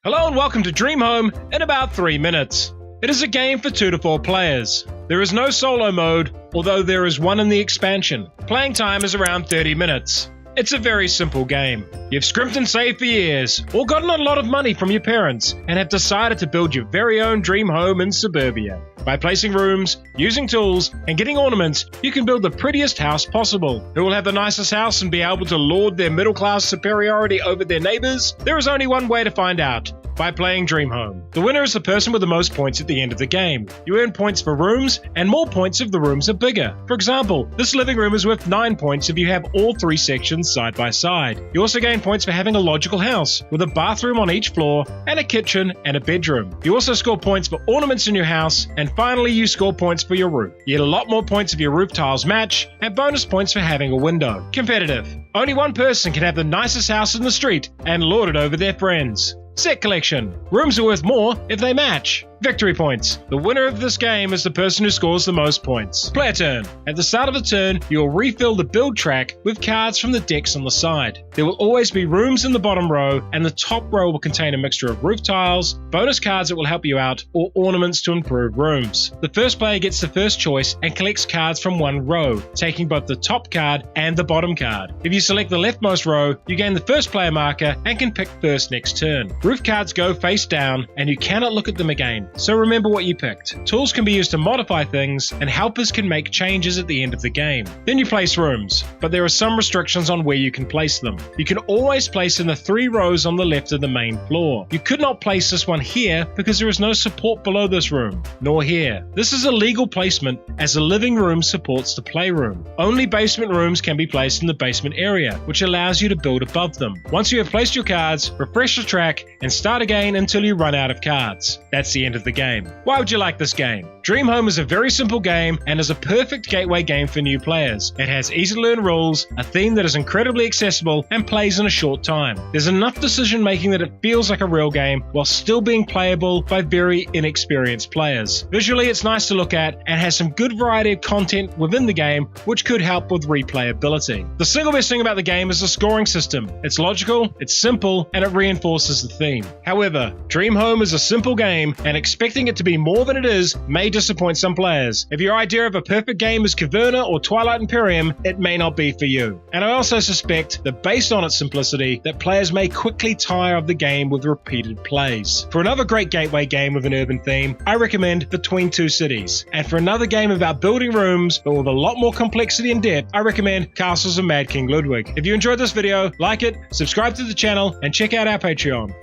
Hello and welcome to Dream Home in about 3 minutes. It is a game for 2 to 4 players. There is no solo mode, although there is one in the expansion. Playing time is around 30 minutes. It's a very simple game. You've scrimped and saved for years, or gotten a lot of money from your parents, and have decided to build your very own dream home in suburbia. By placing rooms, using tools, and getting ornaments, you can build the prettiest house possible. Who will have the nicest house and be able to lord their middle-class superiority over their neighbors? There is only one way to find out. By playing Dream Home. The winner is the person with the most points at the end of the game. You earn points for rooms, and more points if the rooms are bigger. For example, this living room is worth 9 points if you have all 3 sections side by side. You also gain points for having a logical house, with a bathroom on each floor, and a kitchen and a bedroom. You also score points for ornaments in your house, and finally you score points for your roof. You get a lot more points if your roof tiles match, and bonus points for having a window. Competitive. Only one person can have the nicest house in the street, and lord it over their friends. Set collection. Rooms are worth more if they match. Victory points. The winner of this game is the person who scores the most points. Player turn. At the start of the turn, you will refill the build track with cards from the decks on the side. There will always be rooms in the bottom row, and the top row will contain a mixture of roof tiles, bonus cards that will help you out, or ornaments to improve rooms. The first player gets the first choice and collects cards from one row, taking both the top card and the bottom card. If you select the leftmost row, you gain the first player marker and can pick first next turn. Roof cards go face down, and you cannot look at them again. So remember what you picked. Tools can be used to modify things, and helpers can make changes at the end of the game. Then you place rooms, but there are some restrictions on where you can place them. You can always place in the 3 rows on the left of the main floor. You could not place this one here because there is no support below this room, nor here. This is a legal placement as the living room supports the playroom. Only basement rooms can be placed in the basement area, which allows you to build above them. Once you have placed your cards, refresh the track and start again until you run out of cards. That's the end of the game. Why would you like this game? Dream Home is a very simple game and is a perfect gateway game for new players. It has easy to learn rules, a theme that is incredibly accessible, and plays in a short time. There's enough decision making that it feels like a real game while still being playable by very inexperienced players. Visually, it's nice to look at and has some good variety of content within the game, which could help with replayability. The single best thing about the game is the scoring system. It's logical, it's simple, and it reinforces the theme. However, Dream Home is a simple game, and expecting it to be more than it is may disappoint some players. If your idea of a perfect game is Caverna or Twilight Imperium, it may not be for you. And I also suspect that based on its simplicity, that players may quickly tire of the game with repeated plays. For another great gateway game with an urban theme, I recommend Between Two Cities. And for another game about building rooms, but with a lot more complexity and depth, I recommend Castles of Mad King Ludwig. If you enjoyed this video, like it, subscribe to the channel, and check out our Patreon.